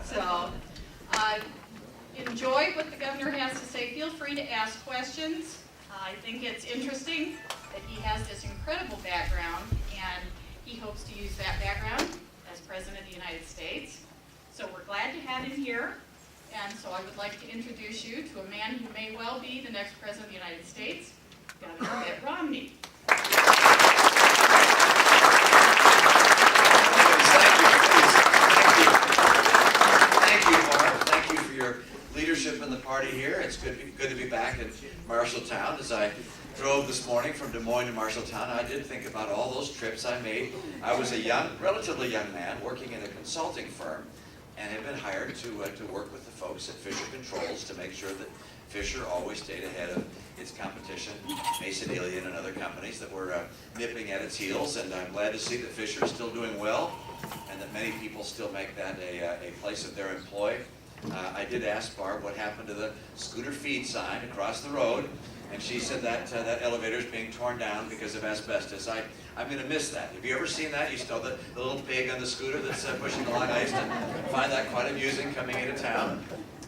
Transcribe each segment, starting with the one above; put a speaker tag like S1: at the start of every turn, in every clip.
S1: So enjoy what the governor has to say. Feel free to ask questions. I think it's interesting that he has this incredible background, and he hopes to use that background as President of the United States. So we're glad to have him here. And so I would like to introduce you to a man who may well be the next President of the United States, Governor Mitt Romney.
S2: Thank you, Mark. Thank you for your leadership in the party here. It's good to be back in Marshalltown. As I drove this morning from Des Moines to Marshalltown, I did think about all those trips I made. I was a relatively young man working in a consulting firm and had been hired to work with the folks at Fisher Controls to make sure that Fisher always stayed ahead of its competition, Mason-Delian and other companies that were nipping at its heels. And I'm glad to see that Fisher is still doing well and that many people still make that a place of their employ. I did ask Barb what happened to the scooter feed sign across the road, and she said that that elevator is being torn down because of asbestos. I'm going to miss that. Have you ever seen that? You still the little pig on the scooter that's pushing along. I used to find that quite amusing coming into town.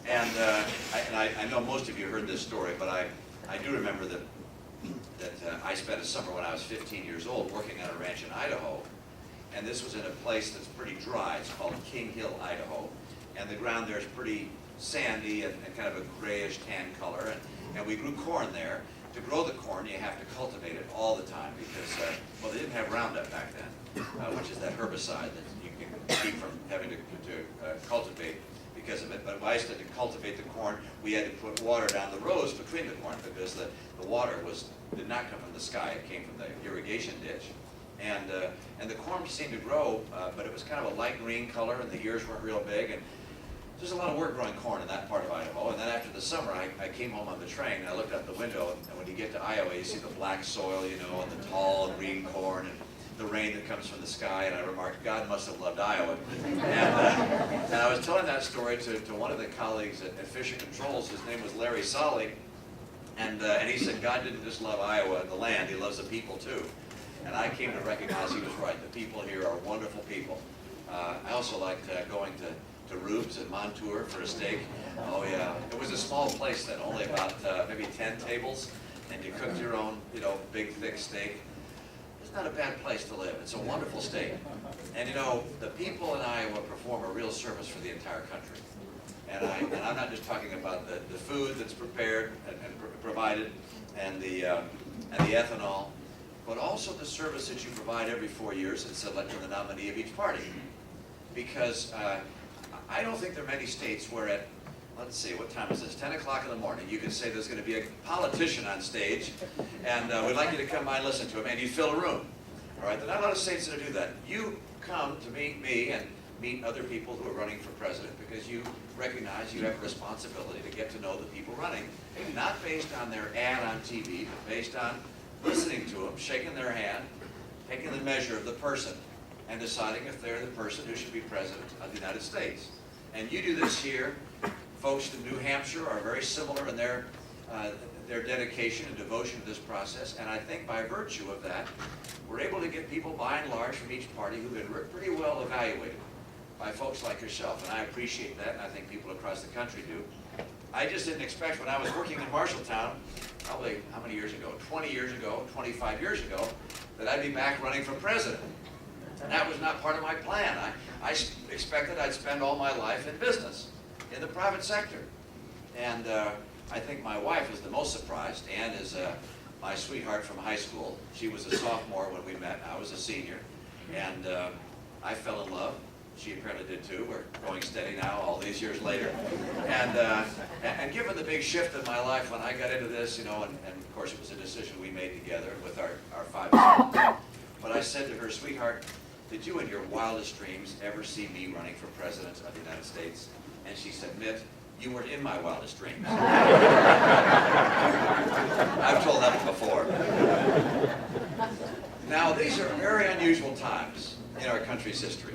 S2: And I know most of you heard this story, but I do remember that I spent a summer when I was 15 years old working on a ranch in Idaho, and this was in a place that's pretty dry. It's called King Hill, Idaho, and the ground there is pretty sandy and kind of a grayish tan color, and we grew corn there. To grow the corn, you have to cultivate it all the time because, well, they didn't have Roundup back then, which is that herbicide that you can keep from having to cultivate because of it. But if I used to cultivate the corn, we had to put water down the rows between the corn because the water did not come from the sky. It came from the irrigation ditch. And the corn seemed to grow, but it was kind of a light green color, and the ears weren't real big. And there's a lot of work growing corn in that part of Idaho. And then after the summer, I came home on the train, and I looked out the window, and when you get to Iowa, you see the black soil, you know, and the tall green corn, and the rain that comes from the sky, and I remarked, God must have loved Iowa. And I was telling that story to one of the colleagues at Fisher Controls. His name was Larry Solly, and he said, God didn't just love Iowa and the land, he loves the people too. And I came to recognize he was right. The people here are wonderful people. I also liked going to Rube's in Montour for a steak. Oh yeah, it was a small place then, only about maybe 10 tables, and you cooked your own, you know, big thick steak. It's not a bad place to live. It's a wonderful state. And you know, the people in Iowa perform a real service for the entire country. And I'm not just talking about the food that's prepared and provided, and the ethanol, but also the service that you provide every 4 years in selecting the nominee of each party. Because I don't think there are many states where at, let's see, what time is this? 10 o'clock in the morning, you can say there's going to be a politician on stage, and we'd like you to come by and listen to him, and you fill a room. All right, there are not a lot of states that do that. You come to meet me and meet other people who are running for president because you recognize you have a responsibility to get to know the people running, not based on their ad on TV, but based on listening to them, shaking their hand, taking the measure of the person, and deciding if they're the person who should be president of the United States. And you do this here. Folks in New Hampshire are very similar in their dedication and devotion to this process, and I think by virtue of that, we're able to get people by and large from each party who've been pretty well evaluated by folks like yourself, and I appreciate that, and I think people across the country do. I just didn't expect when I was working in Marshalltown, probably how many years ago, 20 years ago, 25 years ago, that I'd be back running for president. And that was not part of my plan. I expected I'd spend all my life in business, in the private sector. And I think my wife was the most surprised. Ann is my sweetheart from high school. She was a sophomore when we met. I was a senior. And I fell in love. She apparently did too. We're going steady now all these years later. And given the big shift in my life when I got into this, you know, and of course it was a decision we made together with our 5 children. But I said to her, sweetheart, did you in your wildest dreams ever see me running for president of the United States? And she said, Mitt, you weren't in my wildest dreams. I've told that before. Now, these are very unusual times in our country's history.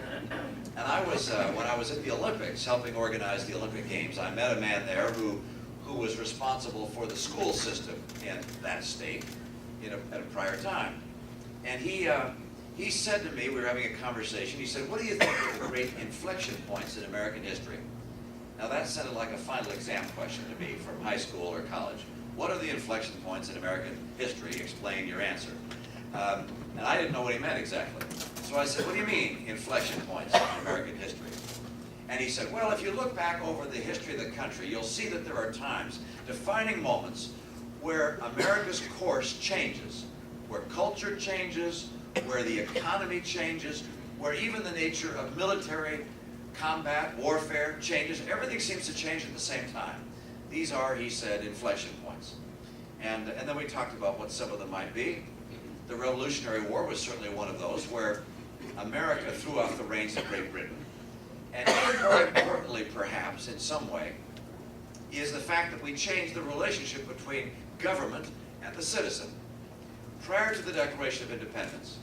S2: And I was, when I was at the Olympics, helping organize the Olympic Games, I met a man there who was responsible for the school system in that state at a prior time. And he he said to me, we were having a conversation, he said, what do you think are the great inflection points in American history? Now that sounded like a final exam question to me from high school or college. What are the inflection points in American history? Explain your answer. And I didn't know what he meant exactly. So I said, what do you mean, inflection points in American history? And he said, well, if you look back over the history of the country, you'll see that there are times, defining moments, where America's course changes, where culture changes, where the economy changes, where even the nature of military combat, warfare changes. Everything seems to change at the same time. These are, he said, inflection points. And then we talked about what some of them might be. The Revolutionary War was certainly one of those, where America threw off the reins of Great Britain. And even more importantly, perhaps, in some way, is the fact that we changed the relationship between government and the citizen. Prior to the Declaration of Independence,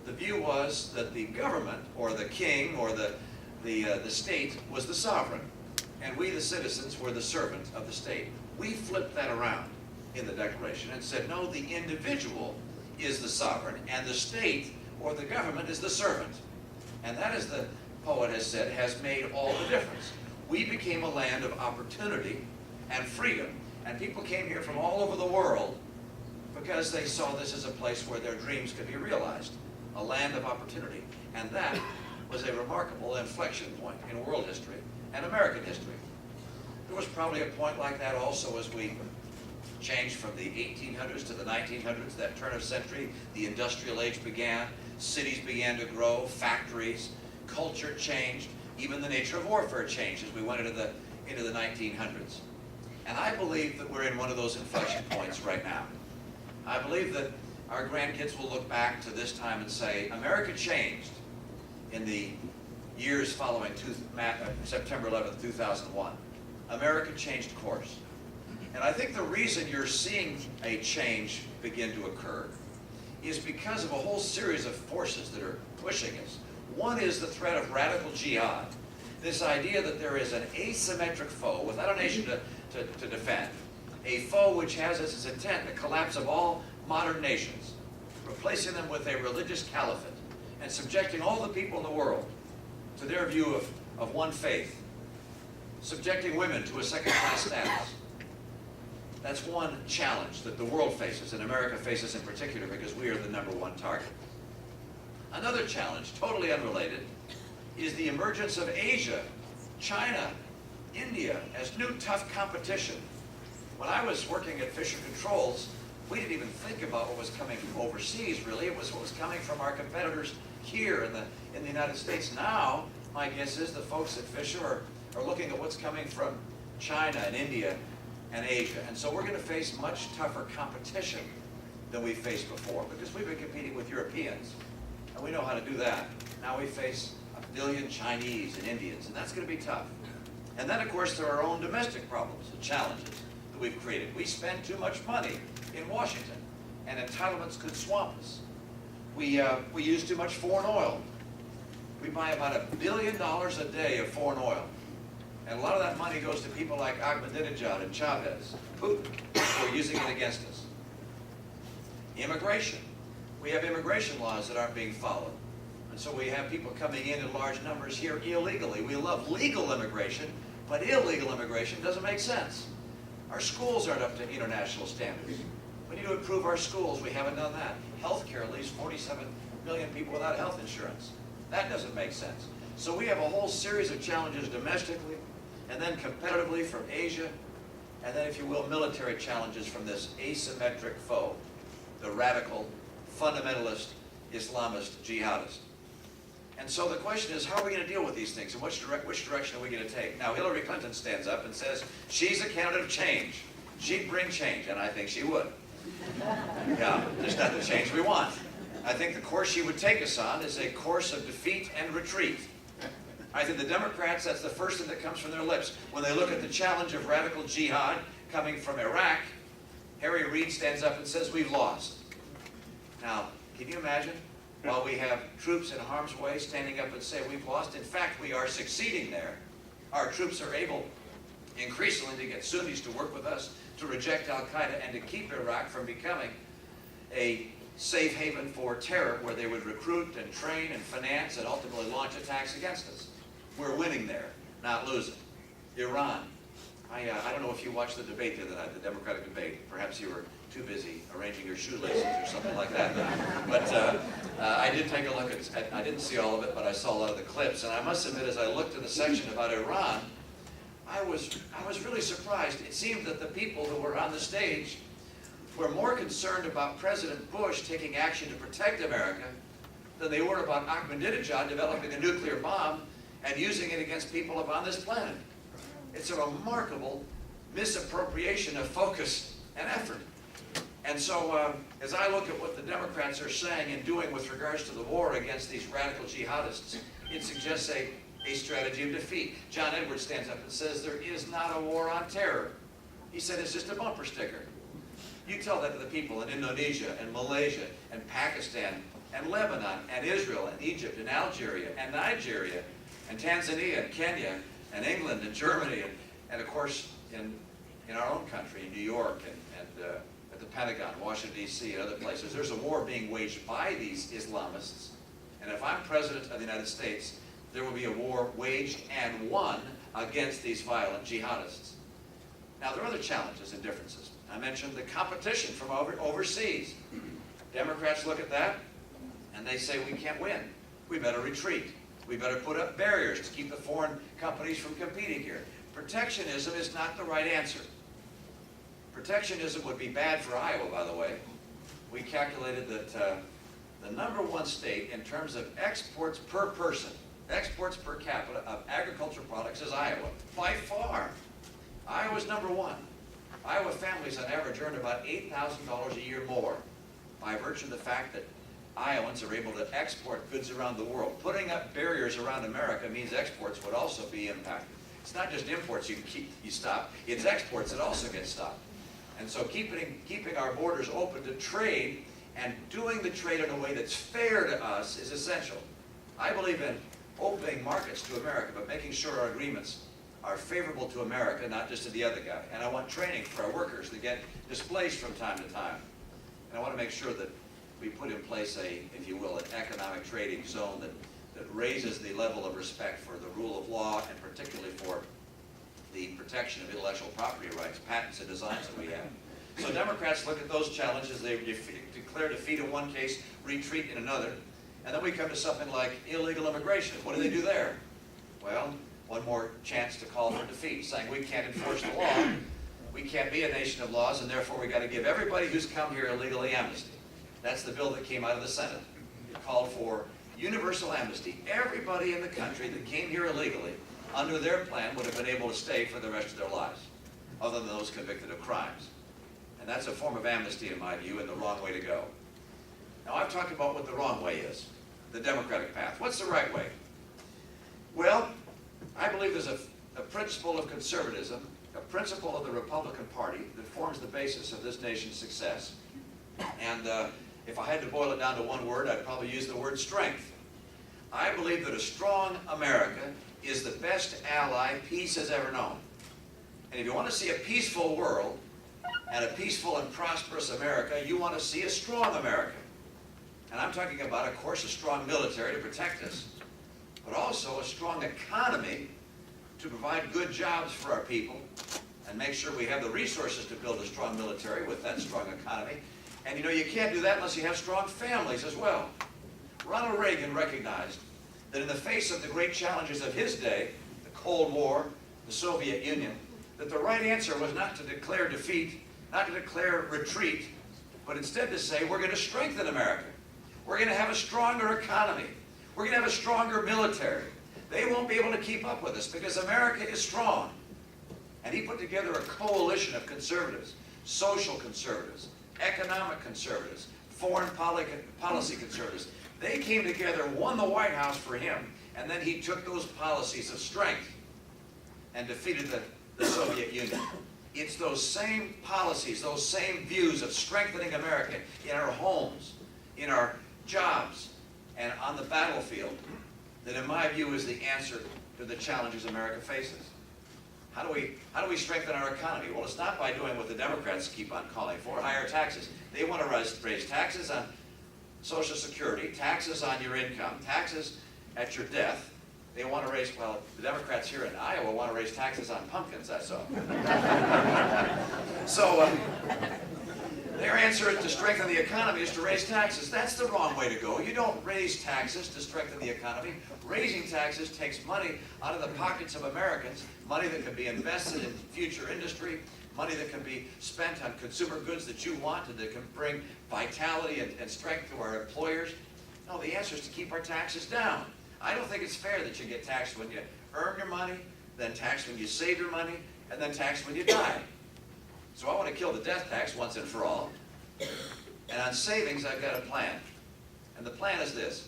S2: the view was that the government, or the king, or the state, was the sovereign, and we, the citizens, were the servant of the state. We flipped that around in the Declaration and said, no, the individual is the sovereign, and the state, or the government, is the servant. And that, as the poet has said, has made all the difference. We became a land of opportunity and freedom, and people came here from all over the world because they saw this as a place where their dreams could be realized, a land of opportunity. And that was a remarkable inflection point in world history and American history. There was probably a point like that also as we changed from the 1800s to the 1900s, that turn of century. The industrial age began, cities began to grow, factories, culture changed, even the nature of warfare changed as we went into the 1900s. And I believe that we're in one of those inflection points right now. I believe that our grandkids will look back to this time and say, America changed in the years following September 11th, 2001. America changed course. And I think the reason you're seeing a change begin to occur is because of a whole series of forces that are pushing us. One is the threat of radical jihad. This idea that there is an asymmetric foe without a nation to defend. A foe which has as its intent the collapse of all modern nations, replacing them with a religious caliphate, and subjecting all the people in the world to their view of one faith, subjecting women to a second-class status. That's one challenge that the world faces, and America faces in particular, because we are the #1 target. Another challenge, totally unrelated, is the emergence of Asia, China, India, as new tough competition. When I was working at Fisher Controls, we didn't even think about what was coming from overseas, really. It was what was coming from our competitors here in the United States. Now, my guess is the folks at Fisher are looking at what's coming from China and India and Asia. And so we're going to face much tougher competition than we faced before, because we've been competing with Europeans, and we know how to do that. Now we face 1 billion Chinese and Indians, and that's going to be tough. And then, of course, there are our own domestic problems and challenges that we've created. We spend too much money in Washington, and entitlements could swamp us. We use too much foreign oil. We buy about $1 billion a day of foreign oil. And a lot of that money goes to people like Ahmadinejad and Chavez, Putin, who are using it against us. Immigration. We have immigration laws that aren't being followed. And so we have people coming in large numbers here illegally. We love legal immigration, but illegal immigration doesn't make sense. Our schools aren't up to international standards. We need to improve our schools. We haven't done that. Healthcare leaves 47 million people without health insurance. That doesn't make sense. So we have a whole series of challenges domestically, and then competitively from Asia, and then, if you will, military challenges from this asymmetric foe, the radical, fundamentalist, Islamist, jihadist. And so the question is, how are we going to deal with these things, and which direction are we going to take? Now, Hillary Clinton stands up and says she's a candidate of change. She'd bring change, and I think she would. Yeah, there's not the change we want. I think the course she would take us on is a course of defeat and retreat. I think the Democrats, that's the first thing that comes from their lips. When they look at the challenge of radical jihad coming from Iraq, Harry Reid stands up and says, we've lost. Now, can you imagine? While we have troops in harm's way standing up and say we've lost, in fact, we are succeeding there. Our troops are able increasingly to get Sunnis to work with us, to reject al-Qaeda, and to keep Iraq from becoming a safe haven for terror where they would recruit and train and finance and ultimately launch attacks against us. We're winning there, not losing. Iran. I don't know if you watched the debate the other night, the Democratic debate. Perhaps you were too busy arranging your shoelaces or something like that. But I did take a look at, I didn't see all of it, but I saw a lot of the clips. And I must admit, as I looked at the section about Iran, I was really surprised. It seemed that the people who were on the stage were more concerned about President Bush taking action to protect America than they were about Ahmadinejad developing a nuclear bomb and using it against people upon this planet. It's a remarkable misappropriation of focus and effort. And so as I look at what the Democrats are saying and doing with regards to the war against these radical jihadists, it suggests a strategy of defeat. John Edwards stands up and says there is not a war on terror. He said it's just a bumper sticker. You tell that to the people in Indonesia and Malaysia and Pakistan and Lebanon and Israel and Egypt and Algeria and Nigeria and Tanzania and Kenya and England and Germany and of course in our own country, in New York and at the Pentagon, Washington, D.C. and other places. There's a war being waged by these Islamists. And if I'm President of the United States, there will be a war waged and won against these violent jihadists. Now, there are other challenges and differences. I mentioned the competition from overseas. Democrats look at that, and they say we can't win. We better retreat. We better put up barriers to keep the foreign companies from competing here. Protectionism is not the right answer. Protectionism would be bad for Iowa, by the way. We calculated that the #1 state in terms of exports per person, exports per capita of agricultural products is Iowa, by far. Iowa's #1. Iowa families on average earn about $8,000 a year more by virtue of the fact that Iowans are able to export goods around the world. Putting up barriers around America means exports would also be impacted. It's not just imports you stop, it's exports that also get stopped. And so keeping our borders open to trade and doing the trade in a way that's fair to us is essential. I believe in opening markets to America, but making sure our agreements are favorable to America, not just to the other guy. And I want training for our workers that get displaced from time to time. And I want to make sure that we put in place if you will, an economic trading zone that raises the level of respect for the rule of law and particularly for the protection of intellectual property rights, patents and designs that we have. So Democrats look at those challenges. They declare defeat in one case, retreat in another. And then we come to something like illegal immigration. What do they do there? Well, one more chance to call for defeat, saying we can't enforce the law, we can't be a nation of laws, and therefore we got to give everybody who's come here illegally amnesty. That's the bill that came out of the Senate. It called for universal amnesty. Everybody in the country that came here illegally, under their plan, would have been able to stay for the rest of their lives, other than those convicted of crimes. And that's a form of amnesty, in my view, and the wrong way to go. Now, I've talked about what the wrong way is, the Democratic path. What's the right way? Well, I believe there's a principle of conservatism, a principle of the Republican Party that forms the basis of this nation's success. And if I had to boil it down to one word, I'd probably use the word strength. I believe that a strong America is the best ally peace has ever known. And if you want to see a peaceful world and a peaceful and prosperous America, you want to see a strong America. And I'm talking about, of course, a strong military to protect us, but also a strong economy to provide good jobs for our people and make sure we have the resources to build a strong military with that strong economy. And you know, you can't do that unless you have strong families as well. Ronald Reagan recognized that in the face of the great challenges of his day, the Cold War, the Soviet Union, that the right answer was not to declare defeat, not to declare retreat, but instead to say we're going to strengthen America. We're going to have a stronger economy. We're going to have a stronger military. They won't be able to keep up with us because America is strong. And he put together a coalition of conservatives, social conservatives, economic conservatives, foreign policy conservatives. They came together, won the White House for him, and then he took those policies of strength and defeated the Soviet Union. It's those same policies, those same views of strengthening America in our homes, in our jobs, and on the battlefield that, in my view, is the answer to the challenges America faces. How do we strengthen our economy? Well, it's not by doing what the Democrats keep on calling for, higher taxes. They want to raise taxes Social Security, taxes on your income, taxes at your death. They want to raise, well, the Democrats here in Iowa want to raise taxes on pumpkins, I saw. So their answer to strengthen the economy is to raise taxes. That's the wrong way to go. You don't raise taxes to strengthen the economy. Raising taxes takes money out of the pockets of Americans, money that can be invested in future industry, money that can be spent on consumer goods that you want and that can bring vitality and strength to our employers. No, the answer is to keep our taxes down. I don't think it's fair that you get taxed when you earn your money, then taxed when you save your money, and then taxed when you die. So I want to kill the death tax once and for all. And on savings, I've got a plan. And the plan is this.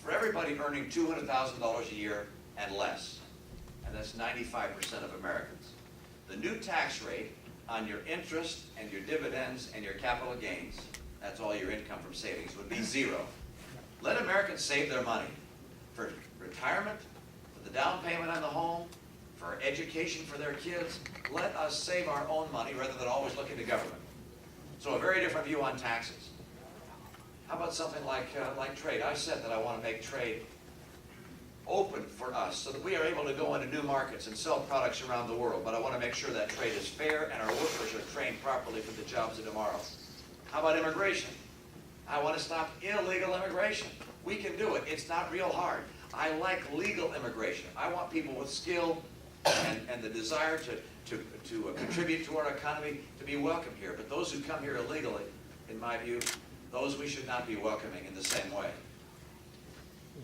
S2: For everybody earning $200,000 a year and less, and that's 95% of Americans, the new tax rate on your interest and your dividends and your capital gains, that's all your income from savings, would be 0. Let Americans save their money for retirement, for the down payment on the home, for education for their kids. Let us save our own money rather than always looking to government. So a very different view on taxes. How about something like trade? I said that I want to make trade open for us so that we are able to go into new markets and sell products around the world. But I want to make sure that trade is fair and our workers are trained properly for the jobs of tomorrow. How about immigration? I want to stop illegal immigration. We can do it. It's not real hard. I like legal immigration. I want people with skill and the desire to contribute to our economy to be welcome here. But those who come here illegally, in my view, those we should not be welcoming in the same way.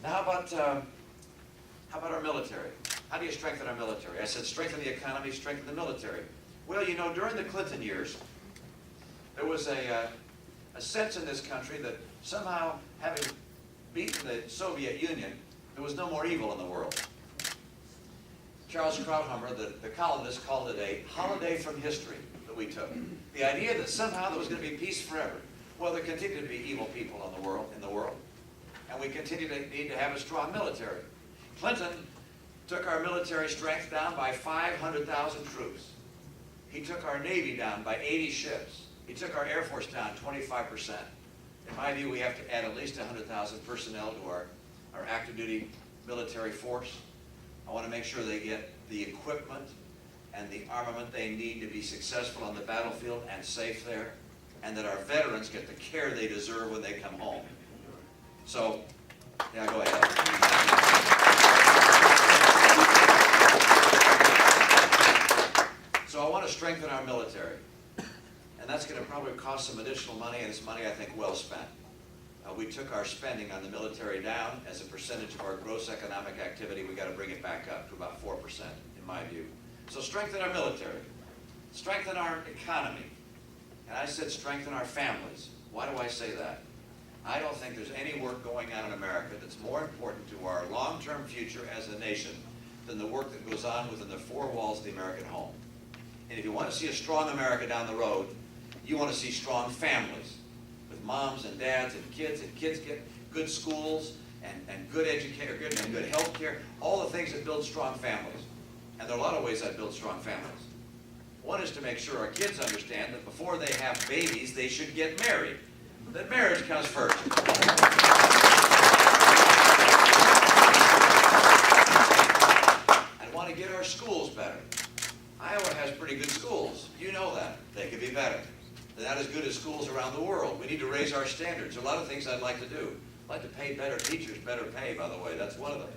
S2: Now how about our military? How do you strengthen our military? I said strengthen the economy, strengthen the military. Well, you know, during the Clinton years, there was a sense in this country that somehow, having beaten the Soviet Union, there was no more evil in the world. Charles Krauthammer, the columnist, called it a holiday from history that we took. The idea that somehow there was going to be peace forever. Well, there continue to be evil people in the world, and we continue to need to have a strong military. Clinton took our military strength down by 500,000 troops. He took our Navy down by 80 ships. He took our Air Force down 25%. In my view, we have to add at least 100,000 personnel to our active duty military force. I want to make sure they get the equipment and the armament they need to be successful on the battlefield and safe there, and that our veterans get the care they deserve when they come home. So, yeah, go ahead. So I want to strengthen our military. And that's going to probably cost some additional money, and it's money I think well spent. We took our spending on the military down as a percentage of our gross economic activity. We've got to bring it back up to about 4%, in my view. So strengthen our military. Strengthen our economy. And I said strengthen our families. Why do I say that? I don't think there's any work going on in America that's more important to our long-term future as a nation than the work that goes on within the four walls of the American home. And if you want to see a strong America down the road, you want to see strong families with moms and dads and kids get good schools and good education and good health care, all the things that build strong families. And there are a lot of ways that build strong families. One is to make sure our kids understand that before they have babies, they should get married. That marriage comes first. I want to get our schools better. Iowa has pretty good schools. You know that. They could be better. They're not as good as schools around the world. We need to raise our standards. There are a lot of things I'd like to do. I'd like to pay better teachers, better pay, by the way. That's one of them.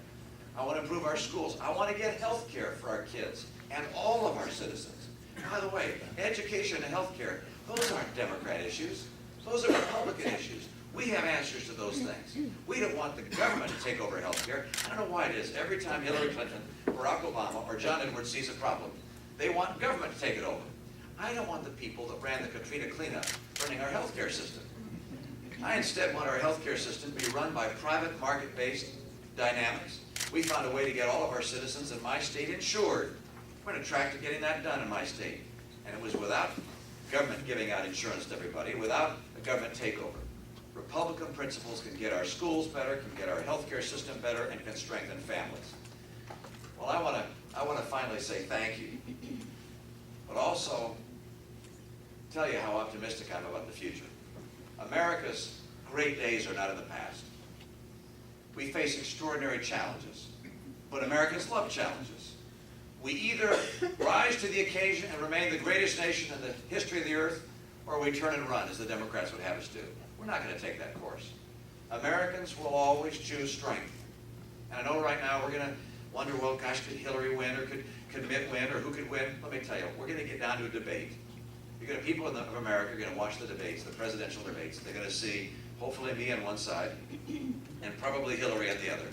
S2: I want to improve our schools. I want to get health care for our kids and all of our citizens. By the way, education and health care, those aren't Democrat issues. Those are Republican issues. We have answers to those things. We don't want the government to take over health care. I don't know why it is. Every time Hillary Clinton, Barack Obama, or John Edwards sees a problem, they want government to take it over. I don't want the people that ran the Katrina cleanup running our health care system. I instead want our health care system to be run by private market-based dynamics. We found a way to get all of our citizens in my state insured. We're on a track to getting that done in my state. And it was without government giving out insurance to everybody, without a government takeover. Republican principles can get our schools better, can get our health care system better, and can strengthen families. Well, I want to finally say thank you, but also tell you how optimistic I am about the future. America's great days are not in the past. We face extraordinary challenges, but Americans love challenges. We either rise to the occasion and remain the greatest nation in the history of the earth, or we turn and run, as the Democrats would have us do. We're not going to take that course. Americans will always choose strength. And I know right now we're going to wonder, well, gosh, could Hillary win, or could Mitt win, or who could win? Let me tell you, we're going to get down to a debate. People of America are going to watch the debates, the presidential debates. They're going to see, hopefully, me on one side, and probably Hillary on the other.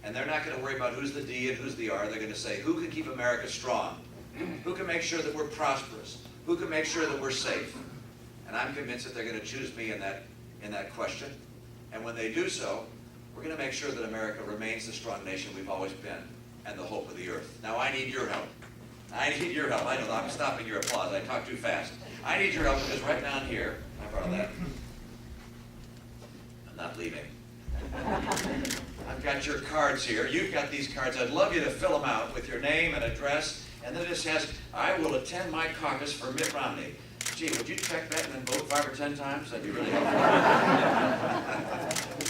S2: And they're not going to worry about who's the D and who's the R. They're going to say, who can keep America strong? Who can make sure that we're prosperous? Who can make sure that we're safe? And I'm convinced that they're going to choose me in that question. And when they do so, we're going to make sure that America remains the strong nation we've always been and the hope of the earth. Now, I need your help. I need your help. I know I'm stopping your applause. I talk too fast. I need your help because right down here, I borrow that. I'm not leaving. I've got your cards here. You've got these cards. I'd love you to fill them out with your name and address. And then this has, I will attend my caucus for Mitt Romney. Gee, would you check that and then vote 5 or 10 times? That'd be really helpful.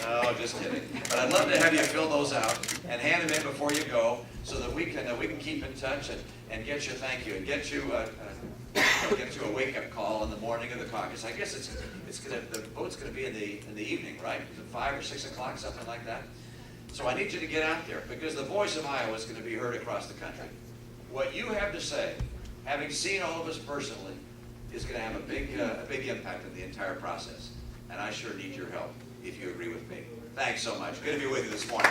S2: No, just kidding. But I'd love to have you fill those out and hand them in before you go, so that we can keep in touch and get you a thank you and get you a wake-up call in the morning of the caucus. I guess the vote's gonna be in the evening, right? Is it 5 or 6 o'clock, something like that? So I need you to get out there, because the voice of Iowa is going to be heard across the country. What you have to say, having seen all of us personally, is going to have a big impact on the entire process. And I sure need your help, if you agree with me. Thanks so much. Good to be with you this morning.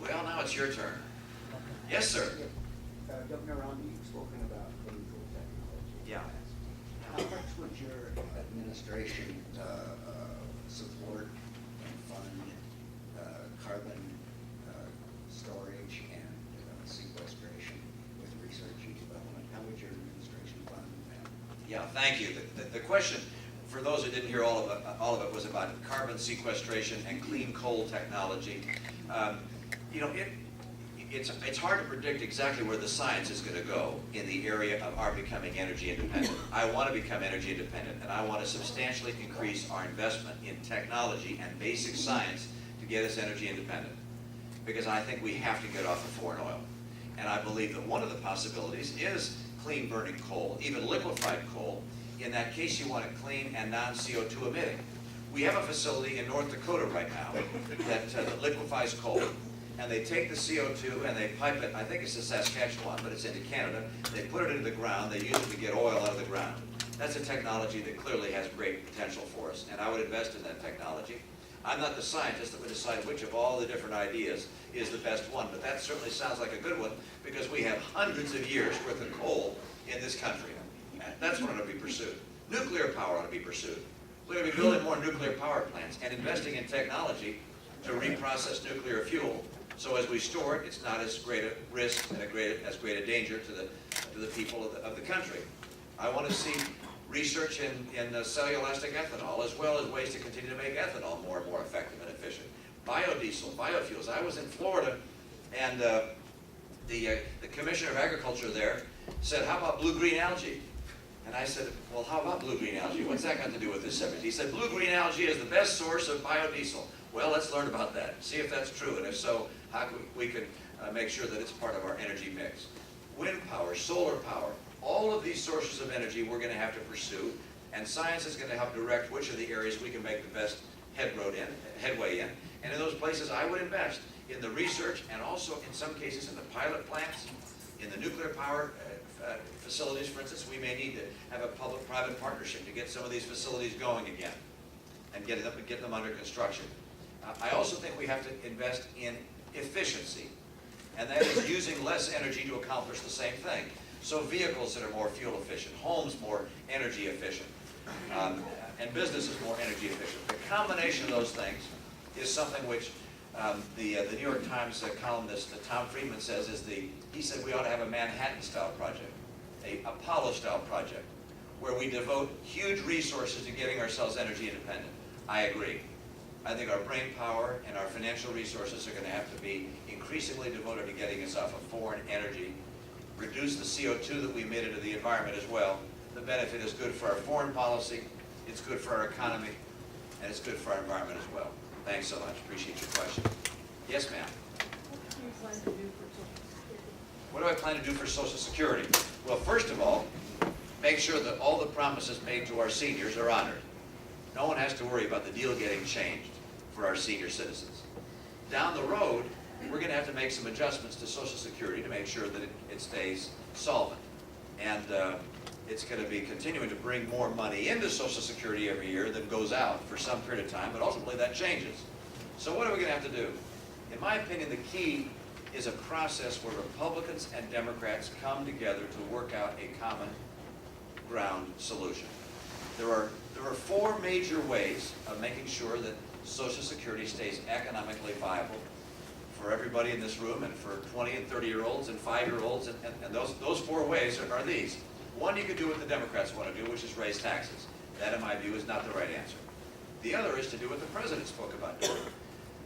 S2: Well, now it's your turn. Yes, sir.
S3: Governor Romney, you've spoken about clean coal technology.
S2: Yeah.
S3: How much would your administration support and fund carbon storage and sequestration with research and development? How would your administration fund that?
S2: Yeah, thank you. The question, for those who didn't hear all of it was about carbon sequestration and clean coal technology. It's hard to predict exactly where the science is going to go in the area of our becoming energy independent. I want to become energy independent, and I want to substantially increase our investment in technology and basic science to get us energy independent, because I think we have to get off of foreign oil. And I believe that one of the possibilities is clean burning coal, even liquefied coal. In that case, you want it clean and non-CO2 emitting. We have a facility in North Dakota right now that liquefies coal. And they take the CO2 and they pipe it, I think it's to Saskatchewan, but it's into Canada. They put it into the ground. They use it to get oil out of the ground. That's a technology that clearly has great potential for us, and I would invest in that technology. I'm not the scientist that would decide which of all the different ideas is the best one, but that certainly sounds like a good one, because we have hundreds of years worth of coal in this country. And that's what ought to be pursued. Nuclear power ought to be pursued. We're going to be building more nuclear power plants and investing in technology to reprocess nuclear fuel. So as we store it, it's not as great a risk and as great a danger to the people of the country. I want to see research in cellulastic ethanol, as well as ways to continue to make ethanol more and more effective and efficient. Biodiesel, biofuels. I was in Florida, and the Commissioner of Agriculture there said, how about blue-green algae? And I said, well, how about blue-green algae? What's that got to do with this subject? He said, blue-green algae is the best source of biodiesel. Well, let's learn about that, see if that's true, and if so, how can we can make sure that it's part of our energy mix. Wind power, solar power, all of these sources of energy we're going to have to pursue, and science is going to help direct which of the areas we can make the best headway in. And in those places, I would invest in the research, and also in some cases in the pilot plants, in the nuclear power facilities. For instance, we may need to have a public-private partnership to get some of these facilities going again and get them under construction. I also think we have to invest in efficiency, and that is using less energy to accomplish the same thing. So vehicles that are more fuel efficient, homes more energy efficient, and businesses more energy efficient. The combination of those things is something which the New York Times columnist Tom Friedman says he said we ought to have a Manhattan-style project, a Apollo-style project, where we devote huge resources to getting ourselves energy independent. I agree. I think our brain power and our financial resources are going to have to be increasingly devoted to getting us off of foreign energy, reduce the CO2 that we emit into the environment as well. The benefit is good for our foreign policy, it's good for our economy, and it's good for our environment as well. Thanks so much. Appreciate your question. Yes, ma'am. What do I plan to do for Social Security? Well, first of all, make sure that all the promises made to our seniors are honored. No one has to worry about the deal getting changed for our senior citizens. Down the road, we're going to have to make some adjustments to Social Security to make sure that it stays solvent. And it's going to be continuing to bring more money into Social Security every year than goes out for some period of time, but ultimately that changes. So what are we going to have to do? In my opinion, the key is a process where Republicans and Democrats come together to work out a common ground solution. There are four major ways of making sure that Social Security stays economically viable for everybody in this room and for 20 and 30-year-olds and 5-year-olds, and those four ways are these. One, you could do what the Democrats want to do, which is raise taxes. That, in my view, is not the right answer. The other is to do what the President spoke about doing,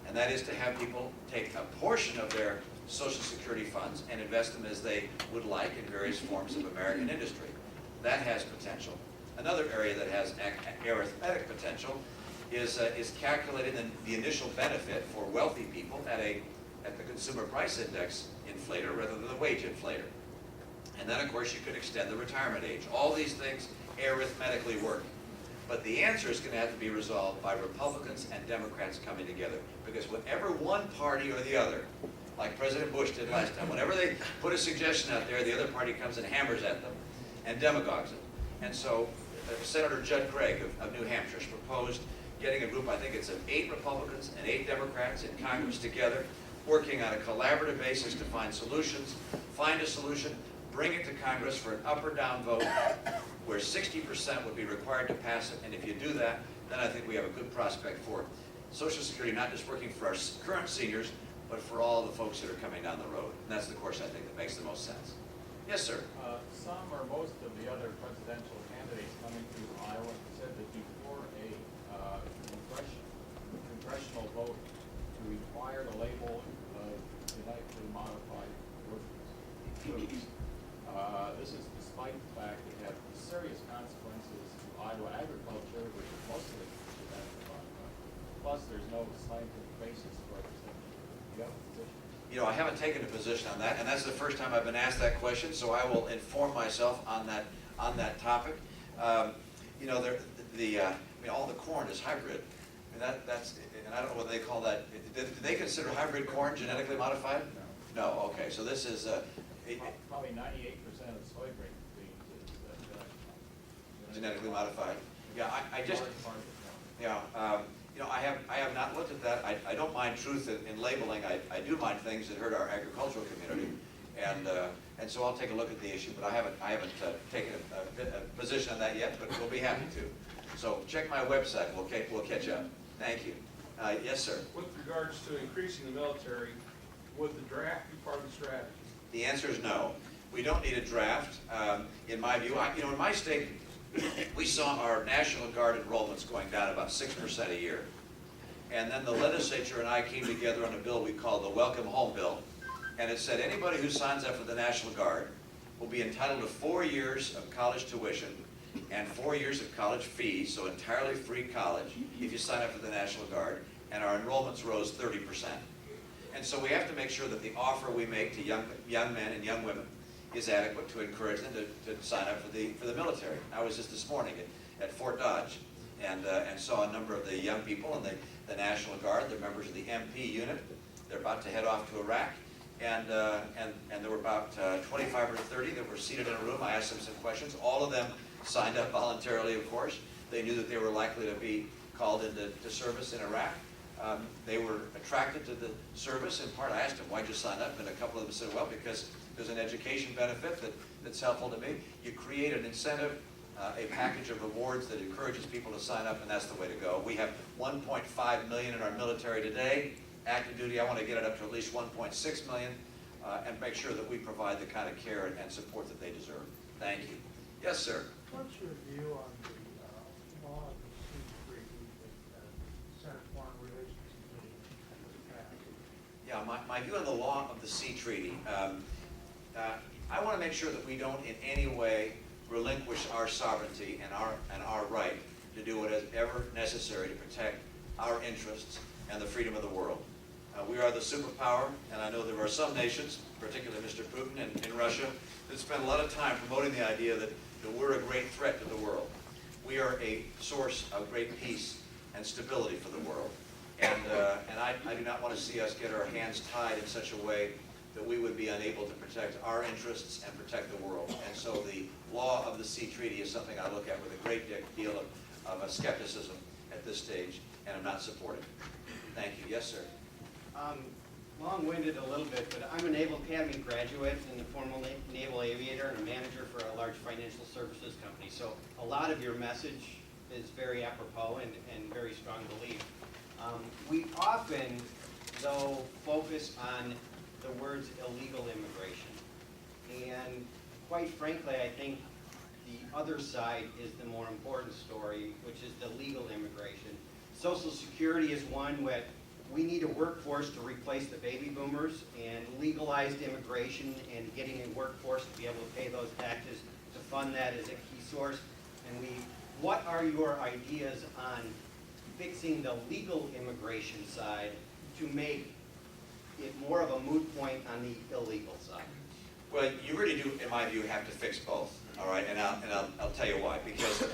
S2: and that is to have people take a portion of their Social Security funds and invest them as they would like in various forms of American industry. That has potential. Another area that has arithmetic potential is calculating the initial benefit for wealthy people at the consumer price index inflator rather than the wage inflator. And then, of course, you could extend the retirement age. All these things arithmetically work. But the answer is going to have to be resolved by Republicans and Democrats coming together. Because whenever one party or the other, like President Bush did last time, whenever they put a suggestion out there, the other party comes and hammers at them and demagogues it. And so Senator Judd Gregg of New Hampshire has proposed getting a group, I think it's of 8 Republicans and 8 Democrats in Congress together, working on a collaborative basis to find solutions, find a solution, bring it to Congress for an up or down vote where 60% would be required to pass it. And if you do that, then I think we have a good prospect for Social Security not just working for our current seniors, but for all the folks that are coming down the road. And that's the course I think that makes the most sense. Yes, sir.
S4: Some or most of the other presidential candidates coming through Iowa said that before a congressional vote to require the label of genetically modified foods. This is despite the fact that it has serious consequences to Iowa agriculture, which is mostly genetically modified. Plus, there's no scientific basis for it. You have a position?
S2: You know, I haven't taken a position on that, and that's the first time I've been asked that question, so I will inform myself on that topic. You know, all the corn is hybrid. I mean, that's, and I don't know what they call that. Do they consider hybrid corn genetically modified?
S4: No.
S2: No. Okay, so this is
S4: Probably 98% of the soy grain beans is
S2: genetically modified. Yeah, I just. Yeah, you know, I have not looked at that. I don't mind truth in labeling. I do mind things that hurt our agricultural community, and so I'll take a look at the issue. But I haven't taken a position on that yet. But we'll be happy to. So check my website. We'll catch up. Thank you. Yes, sir.
S5: With regards to increasing the military, would the draft be part of the strategy?
S2: The answer is no. We don't need a draft. In my view, you know, in my state, we saw our National Guard enrollments going down about 6% a year. And then the legislature and I came together on a bill we called the Welcome Home Bill. And it said anybody who signs up for the National Guard will be entitled to 4 years of college tuition and 4 years of college fees, so entirely free college if you sign up for the National Guard. And our enrollments rose 30%. And so we have to make sure that the offer we make to young men and young women is adequate to encourage them to sign up for the military. I was just this morning at Fort Dodge and saw a number of the young people in the National Guard. They're members of the MP unit. They're about to head off to Iraq. And there were about 25 or 30 that were seated in a room. I asked them some questions. All of them signed up voluntarily, of course. They knew that they were likely to be called into service in Iraq. They were attracted to the service in part. I asked them, why'd you sign up? And a couple of them said, well, because there's an education benefit that's helpful to me. You create an incentive, a package of rewards that encourages people to sign up, and that's the way to go. We have 1.5 million in our military today. Active duty, I want to get it up to at least 1.6 million and make sure that we provide the kind of care and support that they deserve. Thank you. Yes, sir.
S6: What's your view on the law of the sea treaty that Senate Farm
S2: my view on the law of the sea treaty. I want to make sure that we don't in any way relinquish our sovereignty and our right to do whatever necessary to protect our interests and the freedom of the world. We are the superpower, and I know there are some nations, particularly Mr. Putin in Russia, that spend a lot of time promoting the idea that we're a great threat to the world. We are a source of great peace and stability for the world. And I do not want to see us get our hands tied in such a way that we would be unable to protect our interests and protect the world. And so the law of the sea treaty is something I look at with a great deal of skepticism at this stage, and I'm not supporting. Thank you. Yes, sir.
S6: Long-winded a little bit, but I'm a Naval Academy graduate and a former naval aviator and a manager for a large financial services company. So a lot of your message is very apropos and very strong belief. We often, though, focus on the words illegal immigration. And quite frankly, I think the other side is the more important story, which is the legal immigration. Social Security is one where we need a workforce to replace the baby boomers, and legalized immigration and getting a workforce to be able to pay those taxes to fund that is a key source. And what are your ideas on fixing the legal immigration side to make it more of a moot point on the illegal side?
S2: Well, you really do, in my view, have to fix both. All right, and I'll tell you why. Because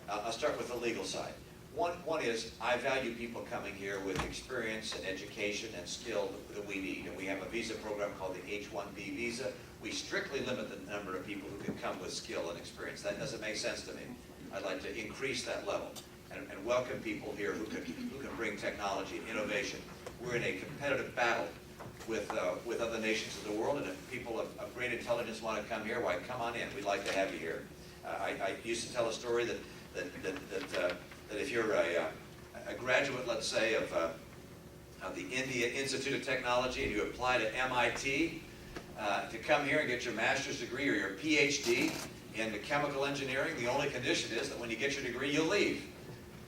S2: I'll start with the legal side. One is I value people coming here with experience and education and skill that we need. And we have a visa program called the H-1B visa. We strictly limit the number of people who can come with skill and experience. That doesn't make sense to me. I'd like to increase that level and welcome people here who can bring technology and innovation. We're in a competitive battle with other nations of the world, and if people of great intelligence want to come here, why, come on in. We'd like to have you here. I used to tell a story that if you're a graduate, let's say, of the India Institute of Technology, and you apply to MIT to come here and get your master's degree or your PhD in chemical engineering, the only condition is that when you get your degree, you'll leave.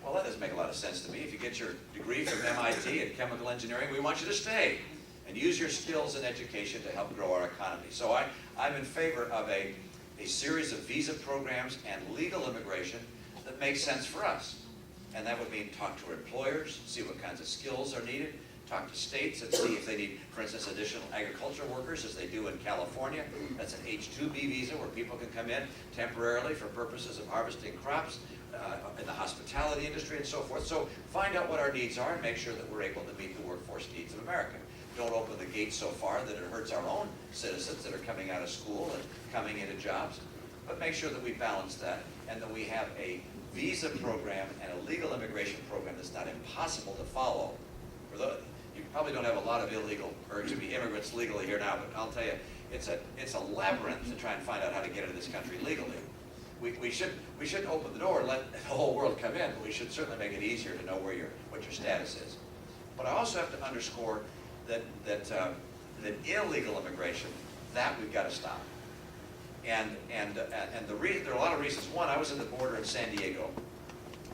S2: Well, that doesn't make a lot of sense to me. If you get your degree from MIT in chemical engineering, we want you to stay and use your skills and education to help grow our economy. So I'm in favor of a series of visa programs and legal immigration that makes sense for us. And that would mean talk to our employers, see what kinds of skills are needed, talk to states and see if they need, for instance, additional agriculture workers, as they do in California. That's an H-2B visa where people can come in temporarily for purposes of harvesting crops, in the hospitality industry and so forth. So find out what our needs are and make sure that we're able to meet the workforce needs of America. Don't open the gate so far that it hurts our own citizens that are coming out of school and coming into jobs, but make sure that we balance that and that we have a visa program and a legal immigration program that's not impossible to follow. You probably don't have a lot of immigrants legally here now, but I'll tell you, it's a labyrinth to try and find out how to get into this country legally. We shouldn't open the door and let the whole world come in, but we should certainly make it easier to know what your status is. But I also have to underscore that illegal immigration, that we've got to stop. And there are a lot of reasons. One, I was at the border in San Diego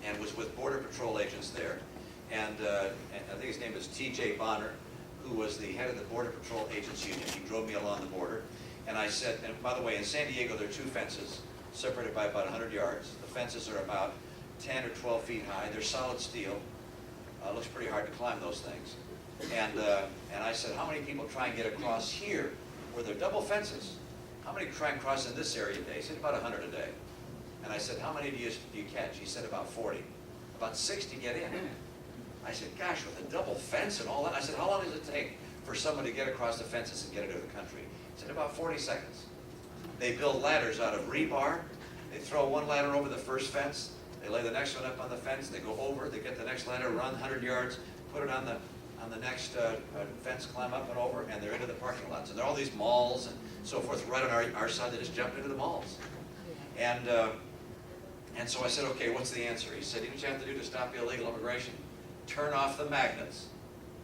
S2: and was with Border Patrol agents there. And I think his name is T.J. Bonner, who was the head of the Border Patrol Agents Union. He drove me along the border. And I said, and by the way, in San Diego, there are two fences separated by about 100 yards. The fences are about 10 or 12 feet high. They're solid steel. It looks pretty hard to climb those things. And I said, how many people try and get across here where there are double fences? How many try and cross in this area a day? He said, about 100 a day. And I said, how many do you catch? He said, about 40. About 60 get in. I said, gosh, with a double fence and all that. I said, how long does it take for someone to get across the fences and get into the country? He said, about 40 seconds. They build ladders out of rebar. They throw one ladder over the first fence. They lay the next one up on the fence. They go over. They get the next ladder, run 100 yards, put it on the next fence, climb up and over, and they're into the parking lots. And there are all these malls and so forth right on our side. They just jump into the malls. And so I said, okay, what's the answer? He said, you know what you have to do to stop illegal immigration? Turn off the magnets.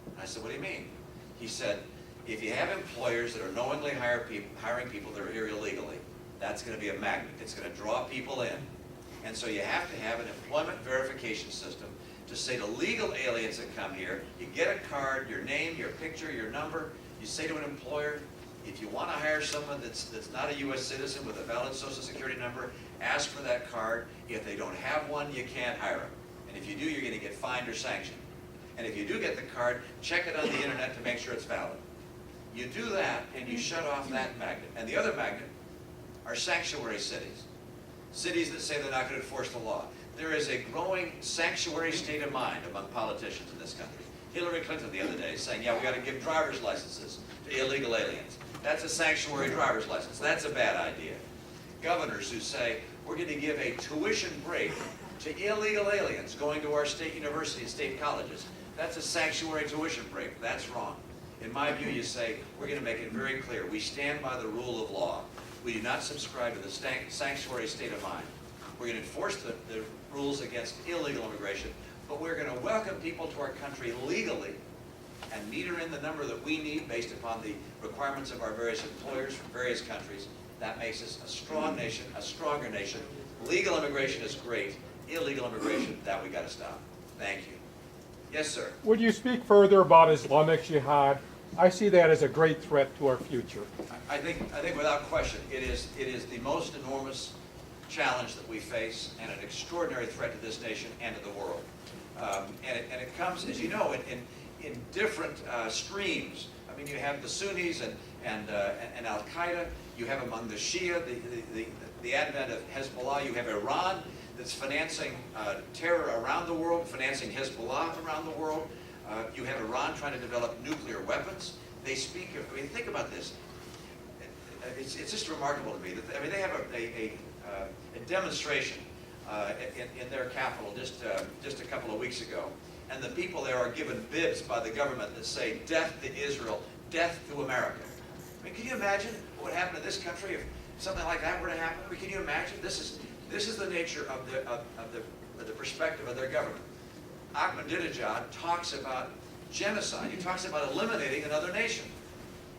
S2: And I said, what do you mean? He said, if you have employers that are knowingly hiring people that are here illegally, that's going to be a magnet. It's going to draw people in. And so you have to have an employment verification system to say to legal aliens that come here, you get a card, your name, your picture, your number. You say to an employer, if you want to hire someone that's not a U.S. citizen with a valid Social Security number, ask for that card. If they don't have one, you can't hire them. And if you do, you're going to get fined or sanctioned. And if you do get the card, check it on the internet to make sure it's valid. You do that, and you shut off that magnet. And the other magnet are sanctuary cities. Cities that say they're not going to enforce the law. There is a growing sanctuary state of mind among politicians in this country. Hillary Clinton the other day saying, yeah, we got to give driver's licenses to illegal aliens. That's a sanctuary driver's license. That's a bad idea. Governors who say, we're going to give a tuition break to illegal aliens going to our state universities, state colleges. That's a sanctuary tuition break. That's wrong. In my view, you say, we're going to make it very clear. We stand by the rule of law. We do not subscribe to the sanctuary state of mind. We're going to enforce the rules against illegal immigration, but we're going to welcome people to our country legally and meter in the number that we need based upon the requirements of our various employers from various countries. That makes us a strong nation, a stronger nation. Legal immigration is great. Illegal immigration, that we got to stop. Thank you. Yes, sir.
S7: Would you speak further about Islamic Jihad? I see that as a great threat to our future.
S2: I think without question, it is the most enormous challenge that we face and an extraordinary threat to this nation and to the world. And it comes, as you know, in different streams. I mean, you have the Sunnis and Al-Qaeda. You have among the Shia the advent of Hezbollah. You have Iran that's financing terror around the world, financing Hezbollah around the world. You have Iran trying to develop nuclear weapons. They speak of, I mean, think about this. It's just remarkable to me. I mean, they have a demonstration in their capital just a couple of weeks ago. And the people there are given bibs by the government that say, death to Israel, death to America. I mean, can you imagine what would happen in this country if something like that were to happen? I mean, can you imagine? This is the nature of the perspective of their government. Ahmadinejad talks about genocide. He talks about eliminating another nation.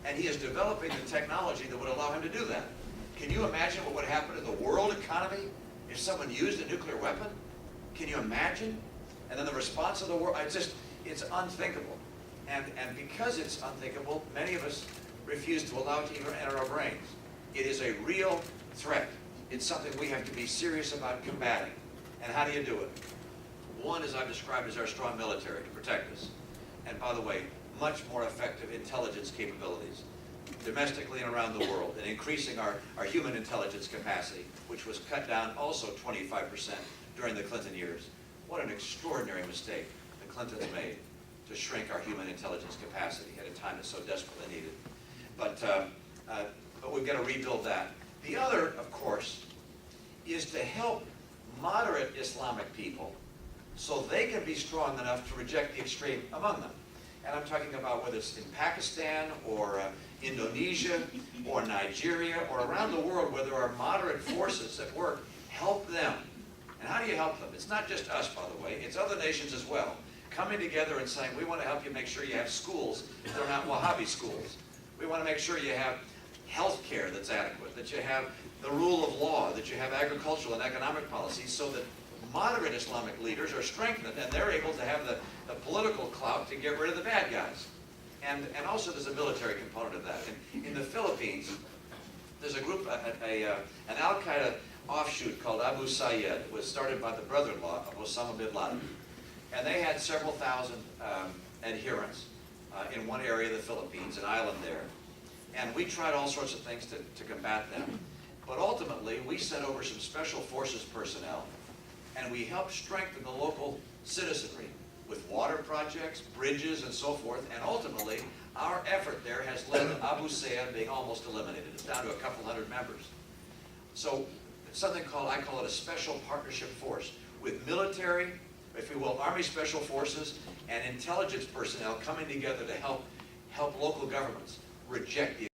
S2: And he is developing the technology that would allow him to do that. Can you imagine what would happen to the world economy if someone used a nuclear weapon? Can you imagine? And then the response of the world, it's unthinkable. And because it's unthinkable, many of us refuse to allow it to even enter our brains. It is a real threat. It's something we have to be serious about combating. And how do you do it? One, as I've described, is our strong military to protect us. And by the way, much more effective intelligence capabilities, domestically and around the world, and increasing our human intelligence capacity, which was cut down also 25% during the Clinton years. What an extraordinary mistake the Clintons made to shrink our human intelligence capacity at a time that's so desperately needed. But we've got to rebuild that. The other, of course, is to help moderate Islamic people so they can be strong enough to reject the extreme among them. And I'm talking about whether it's in Pakistan or Indonesia or Nigeria or around the world where there are moderate forces at work, help them. And how do you help them? It's not just us, by the way. It's other nations as well, coming together and saying, we want to help you make sure you have schools if they're not Wahhabi schools. We want to make sure you have health care that's adequate, that you have the rule of law, that you have agricultural and economic policies so that moderate Islamic leaders are strengthened and they're able to have the political clout to get rid of the bad guys. And also there's a military component of that. In the Philippines, there's a group, an Al-Qaeda offshoot called Abu Sayyid. It was started by the brother-in-law of Osama bin Laden. And they had several thousand adherents in one area of the Philippines, an island there. And we tried all sorts of things to combat them. But ultimately, we sent over some special forces personnel and we helped strengthen the local citizenry with water projects, bridges, and so forth. And ultimately, our effort there has led to Abu Sayyid being almost eliminated. It's down to a couple hundred members. So it's something called, I call it a special partnership force with military, if you will, Army Special Forces and intelligence personnel coming together to help local governments reject the